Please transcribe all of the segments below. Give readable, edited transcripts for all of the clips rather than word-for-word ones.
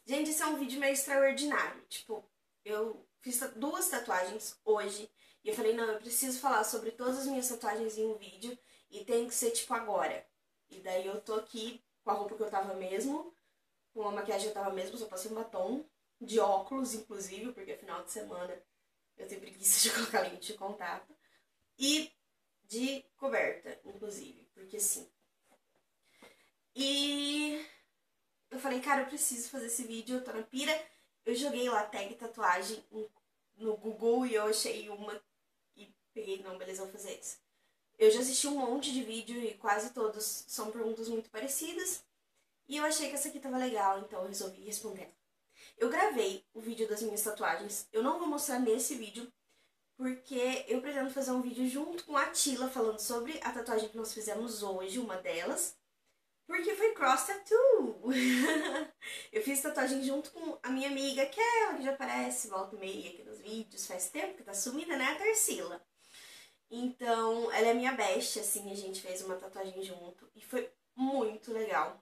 Gente, esse é um vídeo meio extraordinário. Tipo, eu fiz duas tatuagens hoje e eu falei, não, eu preciso falar sobre todas as minhas tatuagens em um vídeo e tem que ser, tipo, agora. E daí eu tô aqui com a roupa que eu tava mesmo, com a maquiagem que eu tava mesmo, só passei um batom, de óculos, inclusive, porque final de semana eu tenho preguiça de colocar lente de contato. E de coberta, inclusive, porque sim. E eu falei, cara, eu preciso fazer esse vídeo, eu tô na pira. Eu joguei lá tag tatuagem no Google e eu achei uma e peguei, não, beleza, eu vou fazer isso. Eu já assisti um monte de vídeo e quase todos são perguntas muito parecidas. E eu achei que essa aqui tava legal, então eu resolvi responder. Eu gravei o vídeo das minhas tatuagens. Eu não vou mostrar nesse vídeo, porque eu pretendo fazer um vídeo junto com a Tila falando sobre a tatuagem que nós fizemos hoje, uma delas. Porque foi cross tattoo. Eu fiz tatuagem junto com a minha amiga, que é ela que já aparece volta e meia aqui nos vídeos, faz tempo que tá sumida, né, a Tarsila. Então, ela é minha best, assim, a gente fez uma tatuagem junto e foi muito legal.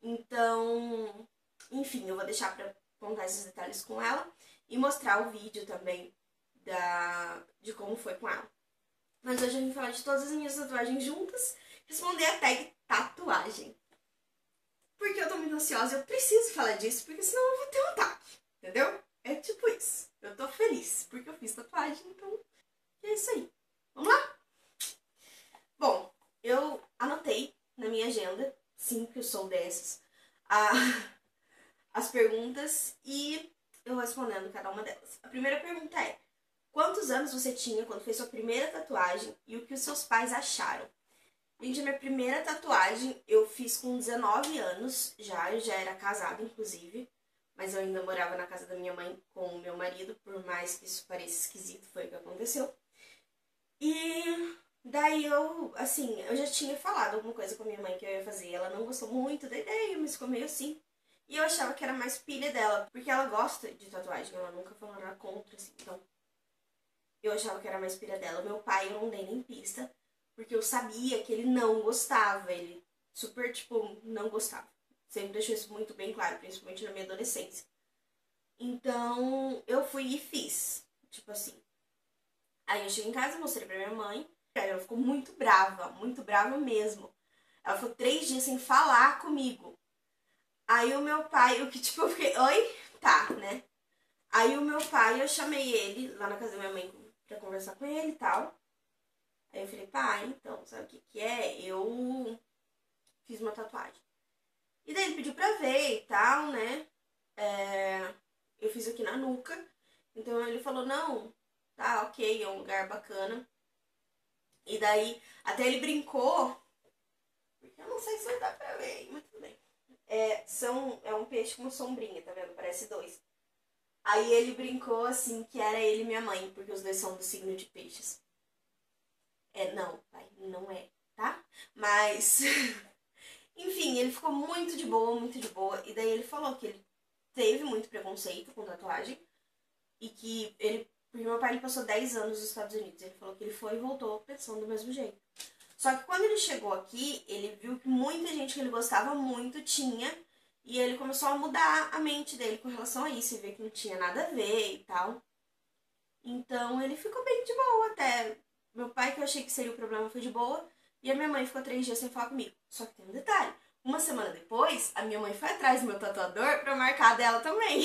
Então, enfim, eu vou deixar pra contar esses detalhes com ela e mostrar o vídeo também de como foi com ela. Mas hoje eu vim falar de todas as minhas tatuagens juntas, responder a tag tatuagem. Porque eu tô muito ansiosa, eu preciso falar disso, porque senão eu vou ter um ataque, entendeu? É tipo isso. Eu tô feliz, porque eu fiz tatuagem, então é isso aí. Vamos lá? Bom, eu anotei na minha agenda, sim, que eu sou dessas, a, as perguntas e eu vou respondendo cada uma delas. A primeira pergunta é: quantos anos você tinha quando fez sua primeira tatuagem e o que os seus pais acharam? Gente, a minha primeira tatuagem eu fiz com 19 anos já, eu já era casada, inclusive. Mas eu ainda morava na casa da minha mãe com o meu marido, por mais que isso pareça esquisito, foi o que aconteceu. E daí eu, assim, eu já tinha falado alguma coisa com a minha mãe que eu ia fazer. Ela não gostou muito da ideia, mas ficou meio assim. E eu achava que era mais pilha dela, porque ela gosta de tatuagem, ela nunca falou nada contra, assim. Então, eu achava que era mais pilha dela. Meu pai eu não dei nem pista, porque eu sabia que ele não gostava. Ele super, tipo, não gostava. Sempre deixou isso muito bem claro, principalmente na minha adolescência. Então, eu fui e fiz. Tipo assim. Aí eu cheguei em casa, mostrei pra minha mãe. Ela ficou muito brava mesmo. Ela ficou 3 dias sem falar comigo. Aí o meu pai, o que tipo, eu fiquei, oi? Tá, né? Aí o meu pai, eu chamei ele lá na casa da minha mãe pra conversar com ele e tal. Aí eu falei, pai, então, sabe o que que é? Eu fiz uma tatuagem. E daí ele pediu pra ver e tal, né? Eu fiz aqui na nuca. Então ele falou, não, tá, ok, é um lugar bacana. E daí, até ele brincou, porque eu não sei se vai dar pra ver, mas tudo bem. É um peixe com sombrinha, tá vendo? Parece dois. Aí ele brincou assim que era ele e minha mãe, porque os dois são do signo de peixes. Não, pai, não é, tá? Mas enfim, ele ficou muito de boa, muito de boa. E daí ele falou que ele teve muito preconceito com tatuagem. E que ele. Porque meu pai ele passou 10 anos nos Estados Unidos. Ele falou que ele foi e voltou pensando do mesmo jeito. Só que quando ele chegou aqui, ele viu que muita gente que ele gostava muito tinha. E ele começou a mudar a mente dele com relação a isso. E ver que não tinha nada a ver e tal. Então ele ficou bem de boa até. Meu pai, que eu achei que seria o problema, foi de boa. E a minha mãe ficou 3 dias sem falar comigo. Só que tem um detalhe. Uma semana depois, a minha mãe foi atrás do meu tatuador pra marcar dela também.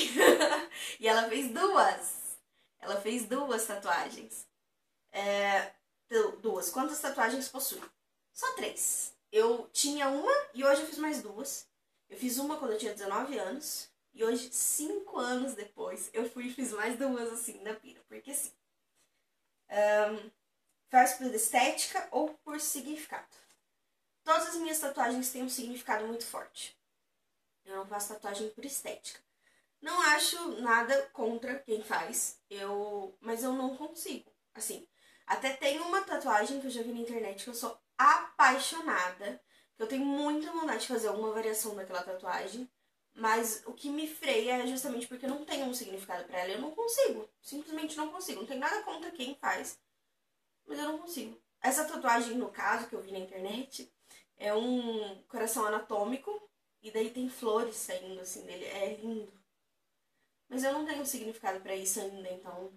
E ela fez duas. Ela fez duas tatuagens. Duas. Quantas tatuagens possui? Só 3. Eu tinha uma e hoje eu fiz mais duas. Eu fiz uma quando eu tinha 19 anos. E hoje, 5 anos depois, eu fui e fiz mais duas assim na pira. Porque sim. Faz por estética ou por significado. Todas as minhas tatuagens têm um significado muito forte. Eu não faço tatuagem por estética. Não acho nada contra quem faz, mas eu não consigo. Assim, até tem uma tatuagem que eu já vi na internet que eu sou apaixonada, que eu tenho muita vontade de fazer uma variação daquela tatuagem, mas o que me freia é justamente porque eu não tenho um significado pra ela. Eu não consigo, simplesmente não consigo. Não tem nada contra quem faz, mas eu não consigo. Essa tatuagem, no caso, que eu vi na internet, é um coração anatômico E daí tem flores saindo, assim, dele. É lindo. Mas eu não tenho significado pra isso ainda, então...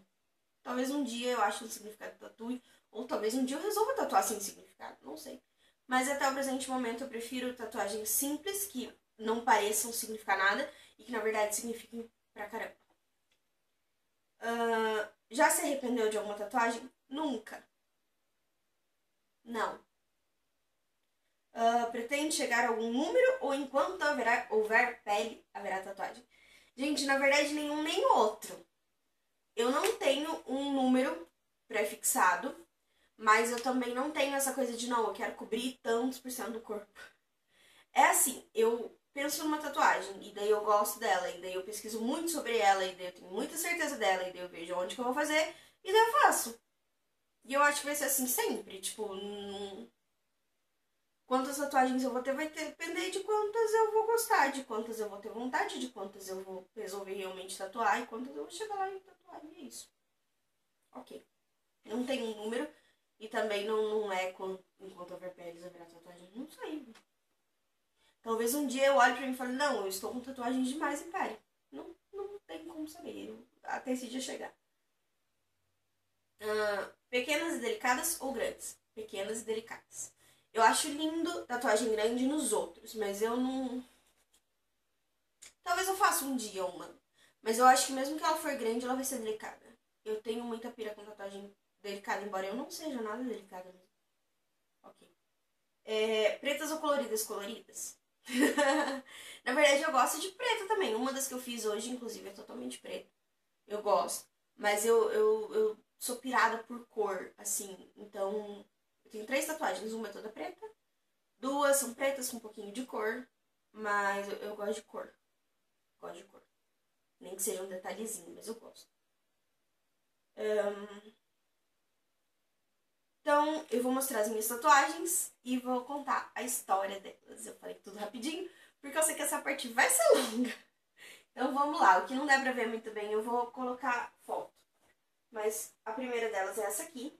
Talvez um dia eu ache um significado tatue. Ou talvez um dia eu resolva tatuar sem significado. Não sei. Mas até o presente momento eu prefiro tatuagens simples, que não pareçam significar nada. E que na verdade signifiquem pra caramba. Já se arrependeu de alguma tatuagem? Nunca. Não. Pretende chegar a algum número ou enquanto houver pele, haverá tatuagem? Gente, na verdade, nenhum nem outro. Eu não tenho um número pré-fixado, mas eu também não tenho essa coisa de, não, eu quero cobrir tantos por cento do corpo. É assim, eu penso numa tatuagem, e daí eu gosto dela, e daí eu pesquiso muito sobre ela, e daí eu tenho muita certeza dela, e daí eu vejo onde que eu vou fazer, e daí eu faço. E eu acho que vai ser assim sempre, tipo, quantas tatuagens eu vou ter vai depender de quantas eu vou gostar, de quantas eu vou ter vontade, de quantas eu vou resolver realmente tatuar e quantas eu vou chegar lá e tatuar. E é isso. Ok. Não tem um número e também não é enquanto houver peles haverá tatuagem. Não sei. Talvez um dia eu olhe pra mim e fale, não, eu estou com tatuagens demais e pare. Não tem como saber. Até esse dia chegar. Pequenas e delicadas ou grandes? Pequenas e delicadas. Eu acho lindo tatuagem grande nos outros, mas eu não... Talvez eu faça um dia uma. Mas eu acho que mesmo que ela for grande, ela vai ser delicada. Eu tenho muita pira com tatuagem delicada, embora eu não seja nada delicada mesmo. Ok. Pretas ou coloridas? Coloridas. Na verdade, eu gosto de preta também. Uma das que eu fiz hoje, inclusive, é totalmente preta. Eu gosto. Mas eu sou pirada por cor, assim. Então, eu tenho 3 tatuagens. Uma é toda preta. 2 são pretas com um pouquinho de cor. Mas eu gosto de cor. Gosto de cor. Nem que seja um detalhezinho, mas eu gosto. Então, eu vou mostrar as minhas tatuagens e vou contar a história delas. Eu falei tudo rapidinho, porque eu sei que essa parte vai ser longa. Então, vamos lá. O que não dá pra ver muito bem, eu vou colocar foto. Mas a primeira delas é essa aqui,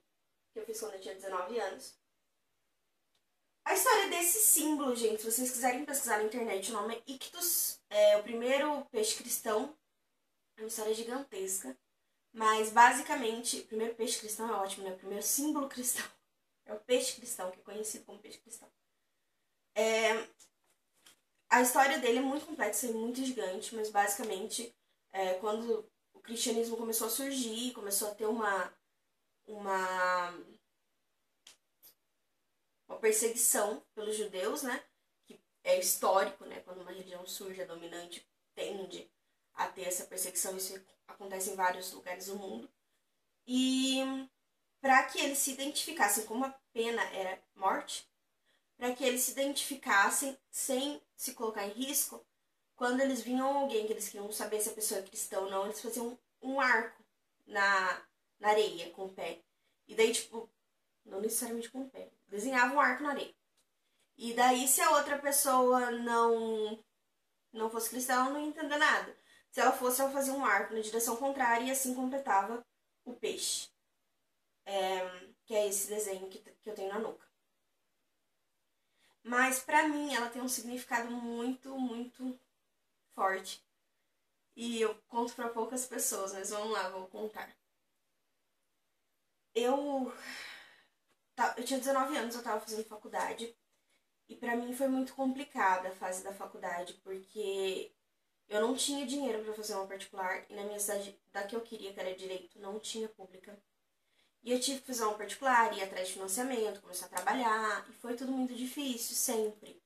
que eu fiz quando eu tinha 19 anos. A história desse símbolo, gente, se vocês quiserem pesquisar na internet, o nome é Ictus. É o primeiro peixe cristão. É uma história gigantesca. Mas, basicamente, o primeiro peixe cristão é ótimo, né? O primeiro símbolo cristão. É o peixe cristão, que é conhecido como peixe cristão. A história dele é muito complexa e muito gigante, mas, basicamente, quando o cristianismo começou a surgir, começou a ter uma perseguição pelos judeus, né? Que é histórico, né? Quando uma religião surge, a dominante tende a ter essa perseguição. Isso acontece em vários lugares do mundo. E para que eles se identificassem como a pena era morte, para que eles se identificassem sem se colocar em risco, quando eles vinham alguém que eles queriam saber se a pessoa é cristã ou não, eles faziam um arco na areia com o pé. E daí, tipo, não necessariamente com o pé, desenhavam um arco na areia. E daí, se a outra pessoa não fosse cristã, ela não ia entender nada. Se ela fosse, ela fazia um arco na direção contrária e assim completava o peixe. Que é esse desenho que eu tenho na nuca. Mas pra mim ela tem um significado muito, muito forte. E eu conto pra poucas pessoas, mas vamos lá, vou contar. Eu tinha 19 anos, eu tava fazendo faculdade. E pra mim foi muito complicada a fase da faculdade, porque eu não tinha dinheiro pra fazer uma particular. E na minha cidade, da que eu queria, que era direito, não tinha pública. E eu tive que fazer uma particular, ir atrás de financiamento, começar a trabalhar. E foi tudo muito difícil, sempre.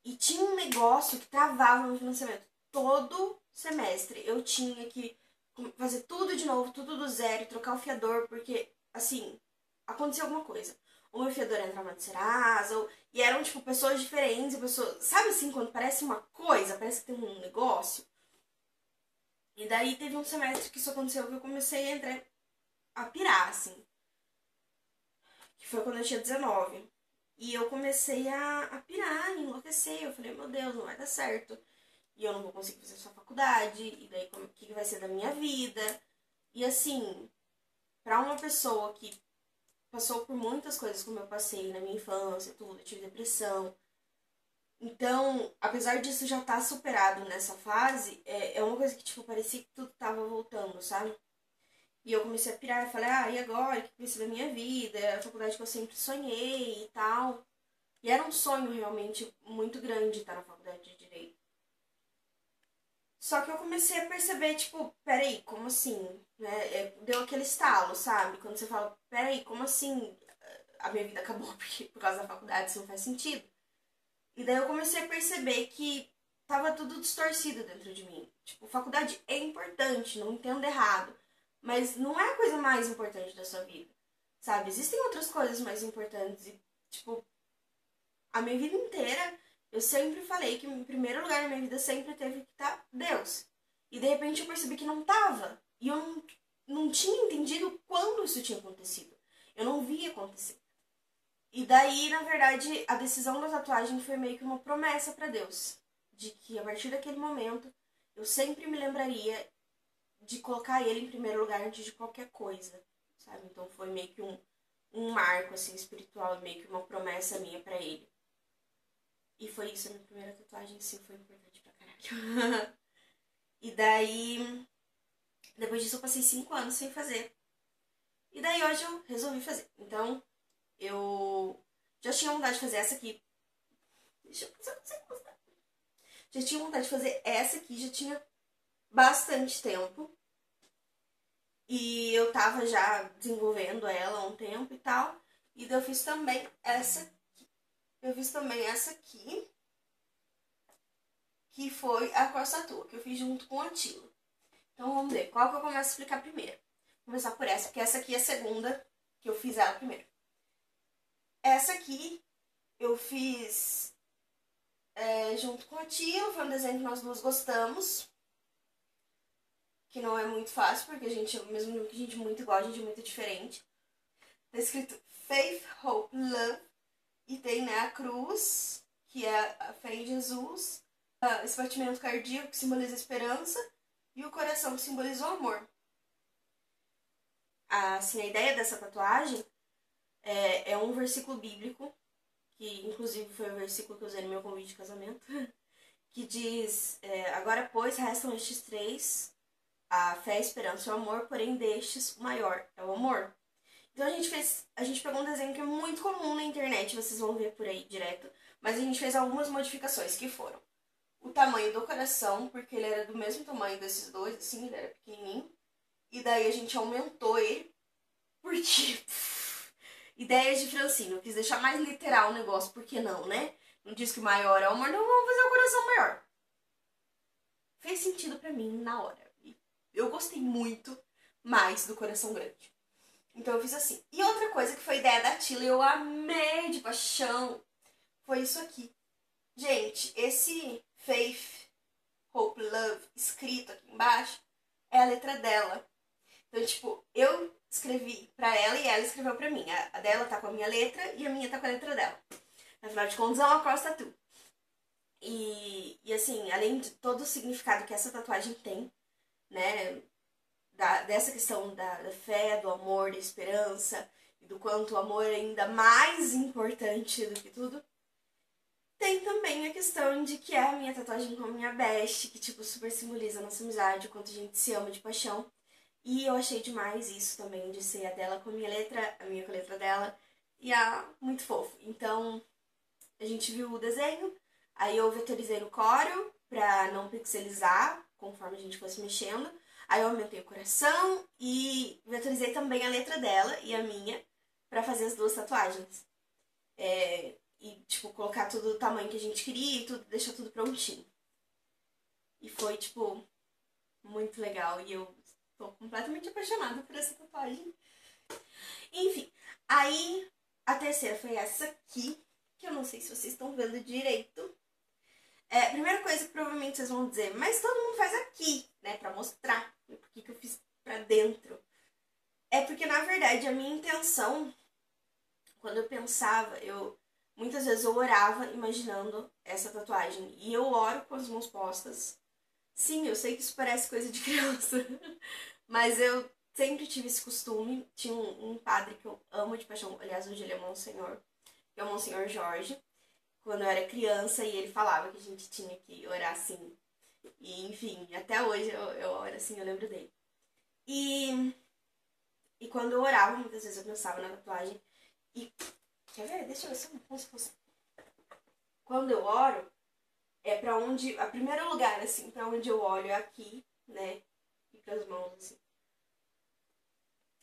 E tinha um negócio que travava no financiamento. Todo semestre eu tinha que fazer tudo de novo, tudo do zero, trocar o fiador, porque, assim, acontecia alguma coisa. O meu fiador entrava no Serasa, e eram, tipo, pessoas diferentes, pessoas... Sabe, assim, quando parece uma coisa, parece que tem um negócio? E daí teve um semestre que isso aconteceu, que eu comecei a entrar, a pirar, assim. Que foi quando eu tinha 19. E eu comecei a pirar, a enlouquecer. Eu falei, meu Deus, não vai dar certo. E eu não vou conseguir fazer essa faculdade. E daí, o que vai ser da minha vida? E assim, pra uma pessoa que passou por muitas coisas como eu passei na minha infância, tudo, eu tive depressão. Então, apesar disso já estar superado nessa fase, é uma coisa que, tipo, parecia que tudo tava voltando, sabe? E eu comecei a pirar e falei, e agora? O que vai ser da minha vida? É a faculdade que eu sempre sonhei e tal. E era um sonho realmente muito grande estar na faculdade de Direito. Só que eu comecei a perceber, tipo, peraí, como assim? Né? Deu aquele estalo, sabe? Quando você fala, peraí, como assim a minha vida acabou porque, por causa da faculdade, isso não faz sentido. E daí eu comecei a perceber que tava tudo distorcido dentro de mim. Tipo, faculdade é importante, não entendo errado. Mas não é a coisa mais importante da sua vida, sabe? Existem outras coisas mais importantes e, tipo, a minha vida inteira eu sempre falei que em primeiro lugar na minha vida sempre teve que estar Deus. E de repente eu percebi que não tava. E eu não tinha entendido quando isso tinha acontecido. Eu não via acontecer. E daí, na verdade, a decisão da tatuagem foi meio que uma promessa para Deus. De que a partir daquele momento eu sempre me lembraria de colocar ele em primeiro lugar antes de qualquer coisa, sabe? Então foi meio que um marco, assim, espiritual, meio que uma promessa minha pra ele. E foi isso, a minha primeira tatuagem, sim, foi importante pra caralho. E daí, depois disso eu passei 5 anos sem fazer. E daí hoje eu resolvi fazer. Então, eu já tinha vontade de fazer essa aqui. Deixa eu pensar se eu gostar. Já tinha vontade de fazer essa aqui, já tinha bastante tempo. E eu tava já desenvolvendo ela há um tempo e tal. E daí eu fiz também essa aqui. Eu fiz também essa aqui, que foi a Costa Tua, que eu fiz junto com a Tila. Então vamos ver, qual que eu começo a explicar primeiro? Vou começar por essa, porque essa aqui é a segunda que eu fiz ela primeiro. Essa aqui eu fiz junto com a Tila, foi um desenho que nós duas gostamos. Que não é muito fácil, porque a gente, ao mesmo tempo que a gente é muito igual, a gente é muito diferente. Tá escrito Faith, Hope, Love. E tem, né, a cruz, que é a fé em Jesus. Esse batimento cardíaco, que simboliza a esperança. E o coração, que simboliza o amor. Assim, a ideia dessa tatuagem é um versículo bíblico, que inclusive foi o versículo que eu usei no meu convite de casamento, que diz, agora, pois, restam estes três, a fé, a esperança e o amor, porém destes o maior é o amor. Então a gente pegou um desenho que é muito comum na internet, vocês vão ver por aí direto, mas a gente fez algumas modificações que foram o tamanho do coração, porque ele era do mesmo tamanho desses dois, assim, ele era pequenininho, e daí a gente aumentou ele, porque ideias de Francino, eu quis deixar mais literal o negócio, por que não, né? Não diz que o maior é o amor, não vamos fazer o coração maior. Fez sentido pra mim na hora. Eu gostei muito mais do coração grande. Então eu fiz assim. E outra coisa que foi ideia da Tila e eu amei de paixão foi isso aqui. Gente, esse Faith, Hope, Love escrito aqui embaixo é a letra dela. Então, tipo, eu escrevi pra ela e ela escreveu pra mim. A dela tá com a minha letra e a minha tá com a letra dela. Afinal de contas, é uma cross tattoo. E assim, além de todo o significado que essa tatuagem tem, né? Dessa questão da fé, do amor, da esperança, e do quanto o amor é ainda mais importante do que tudo. Tem também a questão de que é a minha tatuagem com a minha best, que tipo super simboliza a nossa amizade, o quanto a gente se ama de paixão. E eu achei demais isso também, de ser a dela com a minha letra, a minha com a letra dela, e muito fofo. Então, a gente viu o desenho, aí eu vetorizei no Corel pra não pixelizar conforme a gente fosse mexendo. Aí eu aumentei o coração e vetorizei também a letra dela e a minha pra fazer as duas tatuagens. E, tipo, colocar tudo do tamanho que a gente queria e tudo, deixar tudo prontinho. E foi, tipo, muito legal. E eu tô completamente apaixonada por essa tatuagem. Enfim, aí a terceira foi essa aqui, que eu não sei se vocês estão vendo direito. Primeira coisa que provavelmente vocês vão dizer, mas todo mundo faz aqui, né, pra mostrar por que eu fiz pra dentro. É porque, na verdade, a minha intenção, quando eu pensava, muitas vezes eu orava imaginando essa tatuagem. E eu oro com as mãos postas. Sim, eu sei que isso parece coisa de criança, mas eu sempre tive esse costume. Tinha um padre que eu amo de paixão, aliás, hoje ele é Monsenhor, que é o Monsenhor Jorge. quando eu era criança e ele falava que a gente tinha que orar assim. E, enfim, até hoje eu oro assim, eu lembro dele. E quando eu orava, muitas vezes eu pensava na tatuagem. E, quer ver? Deixa eu ver como se fosse. Quando eu oro, é pra onde... A primeiro lugar, assim, pra onde eu olho é aqui, né? E pras mãos, assim.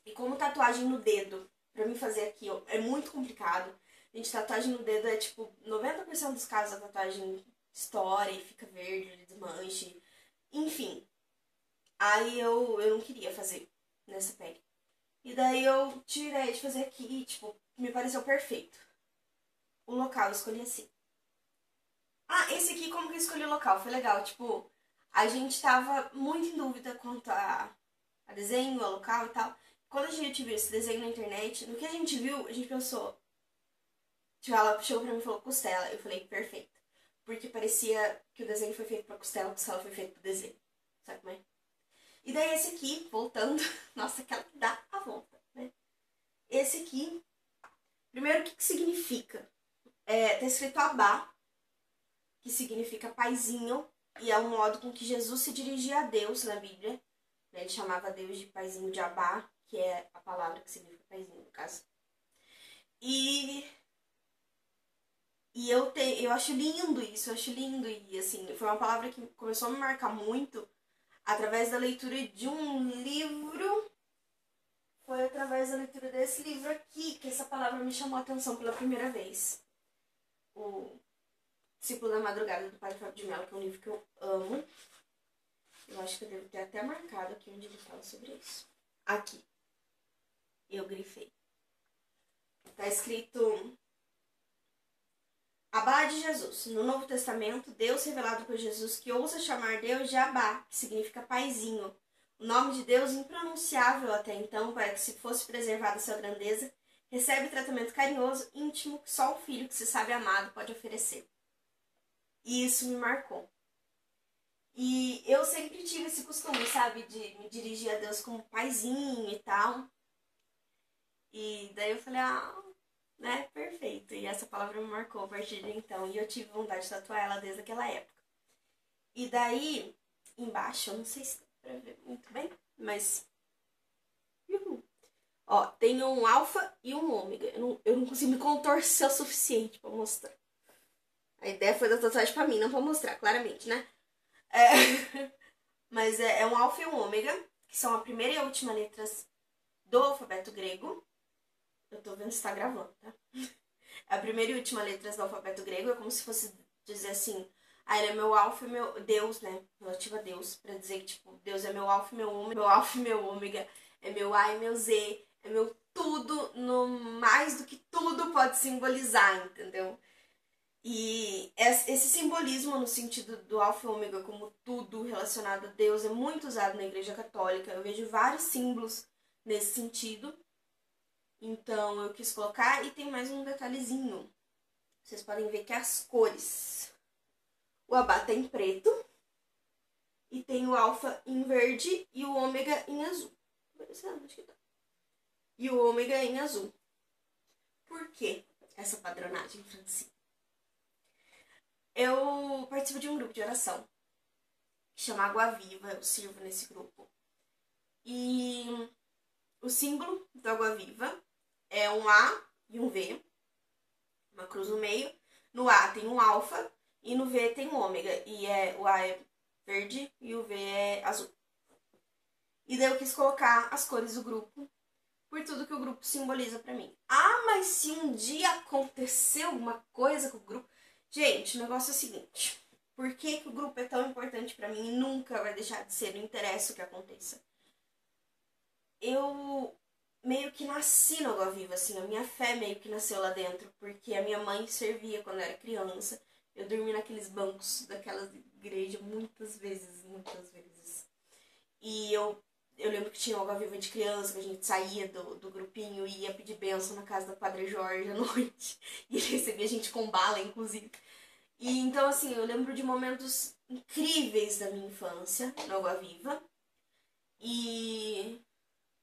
E como tatuagem no dedo, pra mim fazer aqui, ó, é muito complicado. Gente, tatuagem no dedo é, tipo, 90% dos casos a tatuagem estoura e fica verde, desmanche. Enfim, aí eu não queria fazer nessa pele. E daí eu tirei de fazer aqui e, tipo, me pareceu perfeito. O local eu escolhi assim. Ah, esse aqui, como que eu escolhi o local? Foi legal, tipo, a gente tava muito em dúvida quanto a desenho, a local e tal. Quando a gente viu esse desenho na internet, no que a gente viu, a gente pensou... Tipo, ela chegou pra mim e falou costela. Eu falei, perfeito. Porque parecia que o desenho foi feito pra costela, a costela foi feito pro desenho. Sabe como é? E daí esse aqui, voltando, nossa, aquela que dá a volta, né? Esse aqui, primeiro, o que significa? Tá escrito Abá, que significa paizinho, e é um modo com que Jesus se dirigia a Deus na Bíblia. Ele chamava Deus de paizinho de Abá, que é a palavra que significa paizinho, no caso. E eu acho lindo isso, eu acho lindo. E assim, foi uma palavra que começou a me marcar muito através da leitura de um livro. Foi através da leitura desse livro aqui que essa palavra me chamou a atenção pela primeira vez. O Discípulo da Madrugada, do Padre Fábio de Mello, que é um livro que eu amo. Eu acho que eu devo ter até marcado aqui onde ele fala sobre isso. Aqui. Eu grifei. Tá escrito Abá de Jesus. No Novo Testamento, Deus revelado por Jesus, que ousa chamar Deus de Abá, que significa paizinho. O nome de Deus, impronunciável até então, para que se fosse preservada sua grandeza, recebe tratamento carinhoso, íntimo, que só o filho que se sabe amado pode oferecer. E isso me marcou. E eu sempre tive esse costume, sabe, de me dirigir a Deus como paizinho e tal. E daí eu falei, né, perfeito. E essa palavra me marcou a partir de então. E eu tive vontade de tatuar ela desde aquela época. E daí, embaixo, eu não sei se dá pra ver muito bem, mas... Uhul. Ó, tem um alfa e um ômega. Eu não consigo me contorcer o suficiente pra mostrar. A ideia foi da tatuagem pra mim, não pra mostrar, claramente, né? Mas é um alfa e um ômega, que são a primeira e a última letras do alfabeto grego. Eu tô vendo se tá gravando, tá? A primeira e última letras do alfabeto grego é como se fosse dizer assim... Ah, ele é meu alfa e meu... Deus, né? Relativa a Deus. Pra dizer que, tipo, Deus é meu alfa e meu ômega. Meu alfa e meu ômega. É meu A e meu Z. É meu tudo, no mais do que tudo pode simbolizar, entendeu? E esse simbolismo no sentido do alfa e ômega como tudo relacionado a Deus é muito usado na Igreja Católica. Eu vejo vários símbolos nesse sentido. Então eu quis colocar, e tem mais um detalhezinho. Vocês podem ver que as cores. O abá tá em preto. E tem o alfa em verde e o ômega em azul. E o ômega em azul. Por que essa padronagem, Francine? Eu participo de um grupo de oração que chama Água Viva. Eu sirvo nesse grupo. E o símbolo do Água Viva é um A e um V. Uma cruz no meio. No A tem um alfa e no V tem um ômega. E o A é verde e o V é azul. E daí eu quis colocar as cores do grupo por tudo que o grupo simboliza pra mim. Ah, mas se um dia aconteceu alguma coisa com o grupo... Gente, o negócio é o seguinte. Por que o grupo é tão importante pra mim e nunca vai deixar de ser, não interessa o que aconteça? Eu meio que nasci no Água Viva, assim, a minha fé meio que nasceu lá dentro, porque a minha mãe servia quando eu era criança. Eu dormi naqueles bancos daquelas igrejas muitas vezes, muitas vezes. E eu lembro que tinha Água Viva de criança, que a gente saía do grupinho e ia pedir bênção na casa do Padre Jorge à noite. E ele recebia a gente com bala, inclusive. E então, assim, eu lembro de momentos incríveis da minha infância no Água Viva. E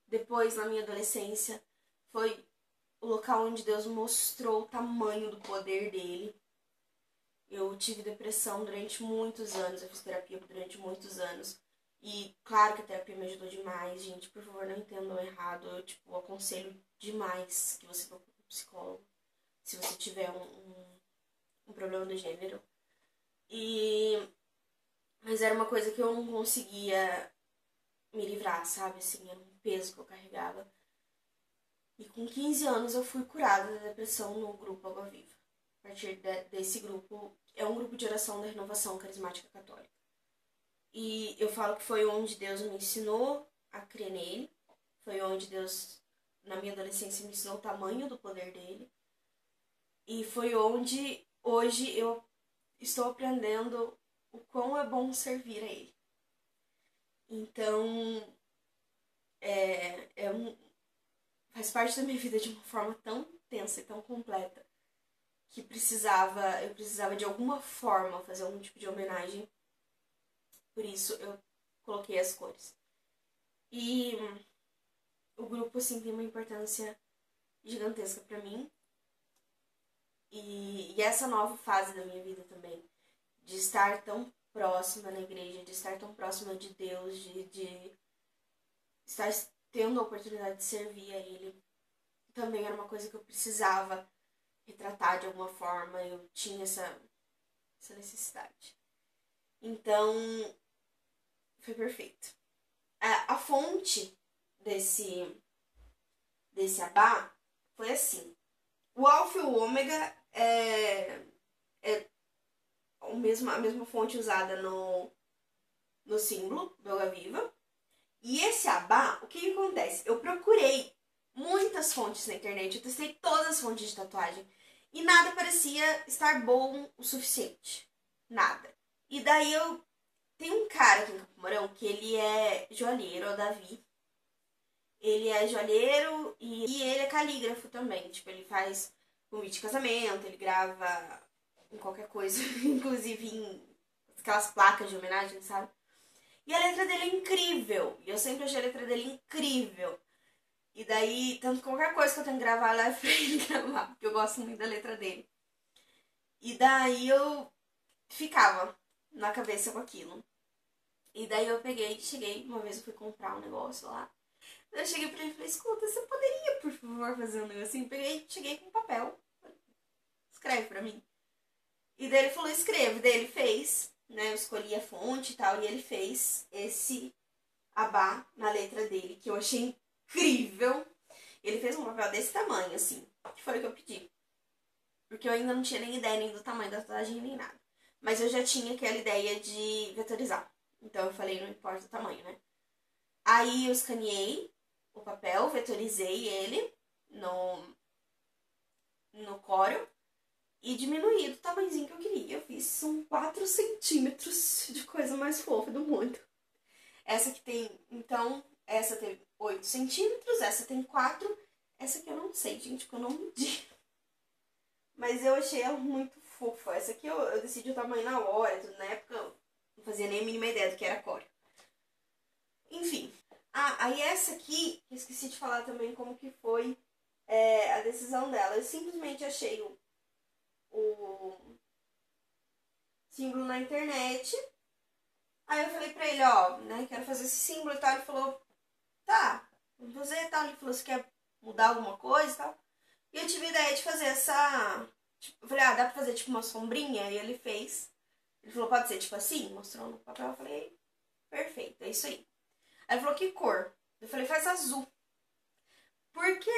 depois, na minha adolescência, foi o local onde Deus mostrou o tamanho do poder dele. Eu tive depressão durante muitos anos, eu fiz terapia durante muitos anos. E claro que a terapia me ajudou demais, gente. Por favor, não entendam errado. Eu, tipo, aconselho demais que você procure um psicólogo se você tiver um problema do gênero. Mas era uma coisa que eu não conseguia me livrar, sabe? Assim, era um peso que eu carregava. E com 15 anos eu fui curada da depressão no grupo Água Viva. A partir desse grupo, é um grupo de oração da Renovação Carismática Católica. E eu falo que foi onde Deus me ensinou a crer nele. Foi onde Deus, na minha adolescência, me ensinou o tamanho do poder dele. E foi onde hoje eu estou aprendendo o quão é bom servir a ele. Então, faz parte da minha vida de uma forma tão intensa e tão completa que eu precisava de alguma forma fazer algum tipo de homenagem. Por isso eu coloquei as cores. E o grupo, assim, tem uma importância gigantesca pra mim. E essa nova fase da minha vida também, de estar tão próxima na igreja, de estar tão próxima de Deus, de estar tendo a oportunidade de servir a Ele, também era uma coisa que eu precisava retratar de alguma forma. Eu tinha essa necessidade. Então, foi perfeito. A fonte desse abá foi assim. O alfa e o ômega é a mesma fonte usada no símbolo do Água Viva. E esse abá, o que acontece? Eu procurei muitas fontes na internet, eu testei todas as fontes de tatuagem e nada parecia estar bom o suficiente. Nada. E daí tem um cara aqui em Campo Mourão que ele é joalheiro, é o Davi. Ele é joalheiro e ele é calígrafo também. Tipo, ele faz convite de casamento, ele grava em qualquer coisa, inclusive em aquelas placas de homenagem, sabe? E a letra dele é incrível. E eu sempre achei a letra dele incrível. E daí, tanto que qualquer coisa que eu tenho que gravar, eu levo pra ele gravar, porque eu gosto muito da letra dele. E daí eu ficava na cabeça com aquilo. E daí eu cheguei, uma vez eu fui comprar um negócio lá. Eu cheguei pra ele e falei, escuta, você poderia, por favor, fazer um negocinho? Cheguei com um papel. Escreve pra mim. E daí ele falou, escreve. Daí ele fez, né? Eu escolhi a fonte e tal, e ele fez esse abá na letra dele, que eu achei incrível. Ele fez um papel desse tamanho, assim, que foi o que eu pedi. Porque eu ainda não tinha nem ideia nem do tamanho da tatuagem, nem nada. Mas eu já tinha aquela ideia de vetorizar. Então eu falei, não importa o tamanho, né? Aí eu escaneei o papel, vetorizei ele no Corel e diminuí do tamanhozinho que eu queria. Eu fiz, são 4 centímetros de coisa mais fofa do mundo. Essa que tem, então, essa tem 8 centímetros, essa tem 4. Essa aqui eu não sei, gente, porque eu não medi. Mas eu achei ela muito fofa. Essa aqui eu decidi o tamanho na hora, tudo. Na época eu não fazia nem a mínima ideia do que era Corel. Enfim. Aí essa aqui, eu esqueci de falar também como que foi a decisão dela. Eu simplesmente achei o símbolo na internet. Aí eu falei pra ele, ó, né, quero fazer esse símbolo e tal. Ele falou, tá, vamos fazer e tal. Ele falou, você quer mudar alguma coisa e tal? E eu tive a ideia de fazer essa... Tipo, eu falei, dá pra fazer tipo uma sombrinha? E ele fez. Ele falou, pode ser tipo assim? Mostrou no papel. Eu falei, perfeito, é isso aí. Aí ele falou, que cor? Eu falei, faz azul. Porque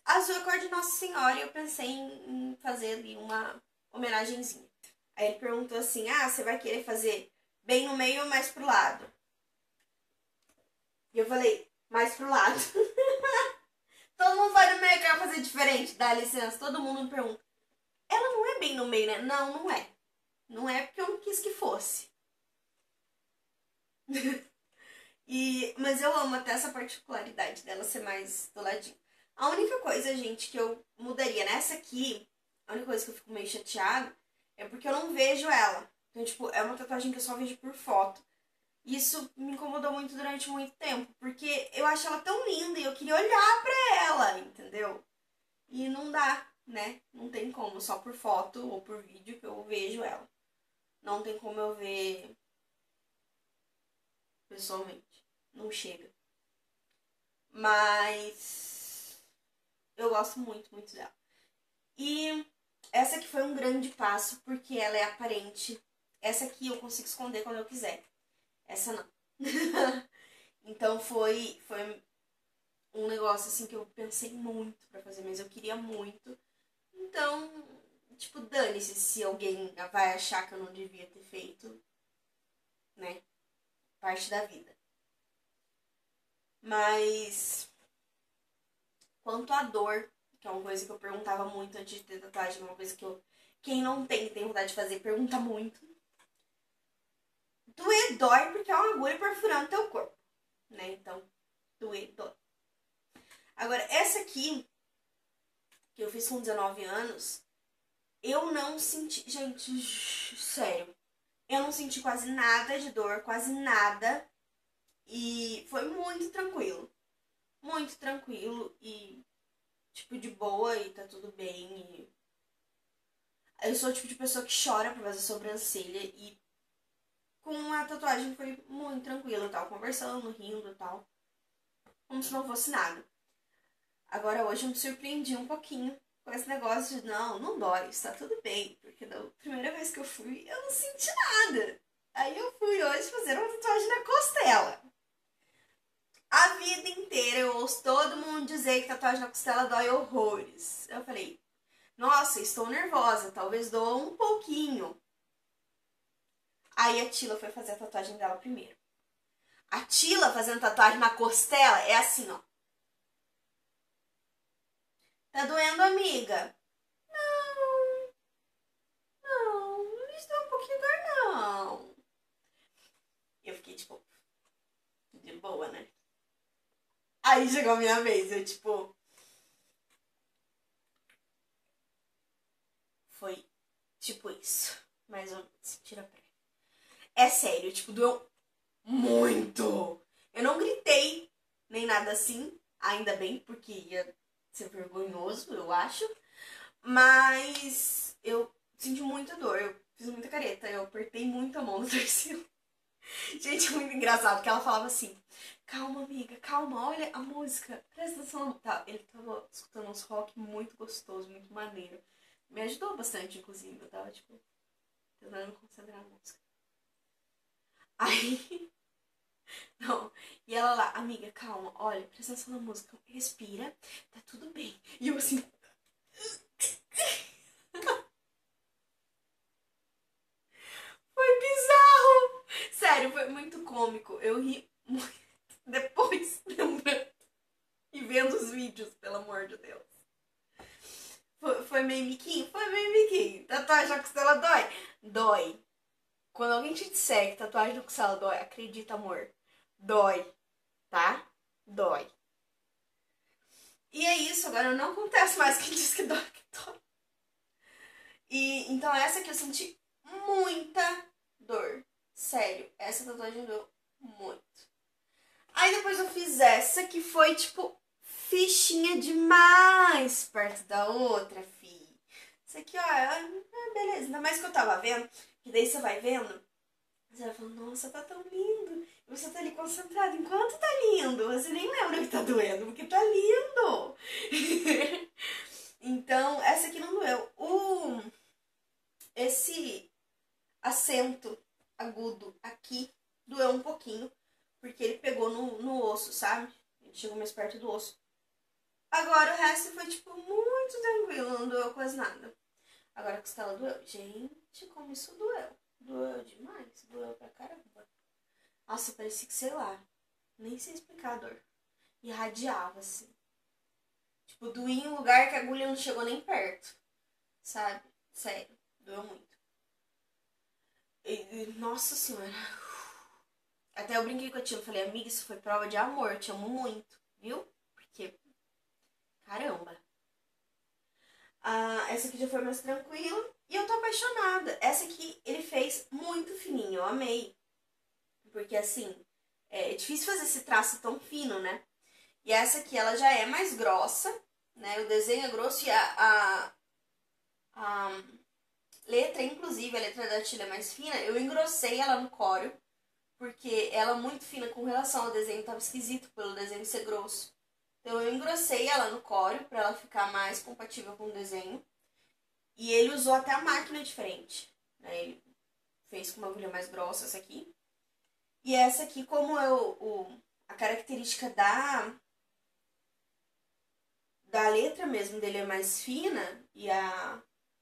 azul é a cor de Nossa Senhora e eu pensei em fazer ali uma homenagenzinha. Aí ele perguntou assim, você vai querer fazer bem no meio ou mais pro lado? E eu falei, mais pro lado. Todo mundo vai no meio, quer fazer diferente, dá licença. Todo mundo me pergunta, ela não é bem no meio, né? Não, não é. Não é porque eu não quis que fosse. Mas eu amo até essa particularidade dela ser mais do ladinho. A única coisa, gente, que eu mudaria nessa aqui, a única coisa que eu fico meio chateada, é porque eu não vejo ela. Então, tipo, é uma tatuagem que eu só vejo por foto. Isso me incomodou muito durante muito tempo, porque eu acho ela tão linda e eu queria olhar pra ela, entendeu? E não dá. né? Não tem como, só por foto ou por vídeo que eu vejo ela. Não tem como eu ver pessoalmente. Não chega. Mas eu gosto muito, muito dela. E essa aqui foi um grande passo, porque ela é aparente. Essa aqui eu consigo esconder quando eu quiser. Essa não. Então foi um negócio assim que eu pensei muito pra fazer, mas eu queria muito. Então, tipo, dane-se se alguém vai achar que eu não devia ter feito, né? Parte da vida. Mas, quanto à dor, que é uma coisa que eu perguntava muito antes de ter tatuagem, uma coisa que quem não tem vontade de fazer, pergunta muito. Doer dói porque é uma agulha perfurando teu corpo, né? Então, doer dói. Agora, essa aqui, que eu fiz com 19 anos, eu não senti... Gente, sério. Eu não senti quase nada de dor, quase nada. E foi muito tranquilo. Muito tranquilo e, tipo, de boa e tá tudo bem. E... eu sou o tipo de pessoa que chora por fazer sobrancelha e com a tatuagem foi muito tranquilo. Eu tava conversando, rindo e tal. Como se não fosse nada. Agora hoje eu me surpreendi um pouquinho com esse negócio de não dói, está tudo bem. Porque da primeira vez que eu fui, eu não senti nada. Aí eu fui hoje fazer uma tatuagem na costela. A vida inteira eu ouço todo mundo dizer que tatuagem na costela dói horrores. Eu falei, nossa, estou nervosa, talvez doa um pouquinho. Aí a Tila foi fazer a tatuagem dela primeiro. A Tila fazendo tatuagem na costela é assim, ó. Tá doendo, amiga? Não está um pouquinho dor, não. Eu fiquei, tipo, de boa, né? Aí chegou a minha vez, eu, tipo... foi, tipo, isso. Mais ou menos, tira pra... é sério, tipo, doeu muito. Eu não gritei, nem nada assim, ainda bem, porque ia ser vergonhoso, eu acho. Mas eu senti muita dor, eu fiz muita careta, eu apertei muito a mão no torcida. Gente, muito engraçado, que ela falava assim, calma, amiga, calma, olha a música, presta atenção. Tá, ele tava escutando uns rock muito gostoso, muito maneiro. Me ajudou bastante, inclusive, eu tava, tipo, tentando me concentrar na música. Aí, não, e ela lá, amiga, calma, olha, presta atenção na música, respira, tá tudo bem. E eu assim... foi bizarro! Sério, foi muito cômico. Eu ri muito depois, lembrando e vendo os vídeos, pelo amor de Deus. Foi meio miquinho? Foi meio miquinho. Tatuagem na costela dói? Dói. Quando alguém te disser que tatuagem na costela dói, acredita, amor. Dói, tá? Dói. E é isso, agora não acontece mais quem diz que dói, que dói. E então essa aqui eu senti muita dor. Sério, essa tatuagem doeu muito. Aí depois eu fiz essa que foi, tipo, fichinha demais perto da outra, fi. Isso aqui, ó, beleza. Ainda mais que eu tava vendo, que daí você vai vendo, você vai falando, nossa, tá tão lindo. E você tá ali concentrado. Enquanto tá lindo, você nem lembra que tá doendo, porque tá lindo. Então, essa aqui não doeu. Esse acento agudo aqui doeu um pouquinho, porque ele pegou no osso, sabe? Ele chegou mais perto do osso. Agora o resto foi, tipo, muito tranquilo, não doeu quase nada. Agora a costela doeu. Gente, como isso doeu. Doeu demais, doeu pra caramba. Nossa, parecia que, sei lá, nem sei explicar a dor. Irradiava, assim. Tipo, doía em um lugar que a agulha não chegou nem perto, sabe? Sério, doeu muito. Nossa senhora. Até eu brinquei com a tia, eu falei, amiga, isso foi prova de amor, eu te amo muito, viu? Porque, caramba. Essa aqui já foi mais tranquila e eu tô apaixonada. Essa aqui ele fez muito fininho, eu amei. Porque assim, é difícil fazer esse traço tão fino, né? E essa aqui ela já é mais grossa, né? O desenho é grosso e a letra, inclusive a letra da Tilly é mais fina, eu engrossei ela no Corel, porque ela é muito fina com relação ao desenho, tava esquisito pelo desenho ser grosso. Então eu engrossei ela no Corel pra ela ficar mais compatível com o desenho. E ele usou até a máquina diferente, né? Ele fez com uma agulha mais grossa essa aqui. E essa aqui, como a característica da letra mesmo dele é mais fina e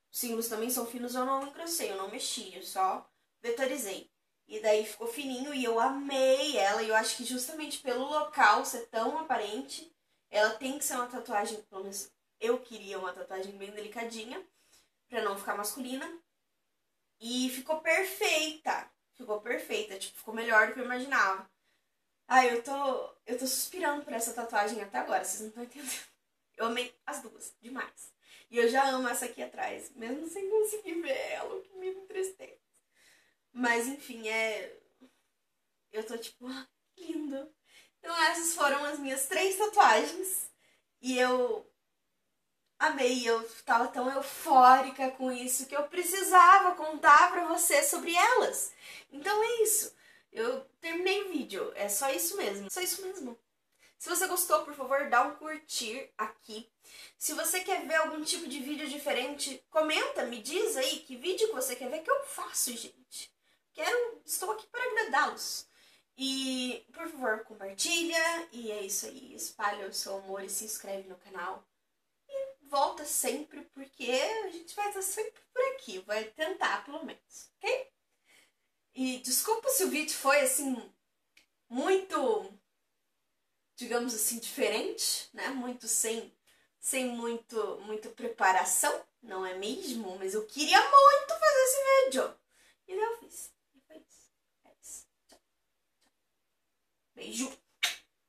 os símbolos também são finos, eu não engrossei, eu não mexi, eu só vetorizei. E daí ficou fininho e eu amei ela. E eu acho que justamente pelo local ser tão aparente, ela tem que ser uma tatuagem, pelo menos eu queria uma tatuagem bem delicadinha, pra não ficar masculina. E ficou perfeita. Ficou perfeita, tipo, ficou melhor do que eu imaginava. Ai, eu tô suspirando por essa tatuagem até agora, vocês não estão entendendo. Eu amei as duas, demais. E eu já amo essa aqui atrás, mesmo sem conseguir ver ela, o que me entristece. Mas enfim, eu tô tipo, ah, que lindo. Então essas foram as minhas 3 tatuagens. E eu amei, eu tava tão eufórica com isso que eu precisava contar pra você sobre elas. Então é isso. Eu terminei o vídeo, é só isso mesmo. Só isso mesmo. Se você gostou, por favor, dá um curtir aqui. Se você quer ver algum tipo de vídeo diferente, comenta, me diz aí que vídeo que você quer ver que eu faço, gente. Estou aqui para agradá-los. E, por favor, compartilha. E é isso aí. Espalha o seu amor e se inscreve no canal. E volta sempre, porque a gente vai estar sempre por aqui. Vai tentar, pelo menos. Ok? E desculpa se o vídeo foi, assim, muito, digamos assim, diferente, né? Muito sem muita preparação, não é mesmo? Mas eu queria muito fazer esse vídeo. E daí eu fiz. E foi isso. É isso. Tchau. Beijo.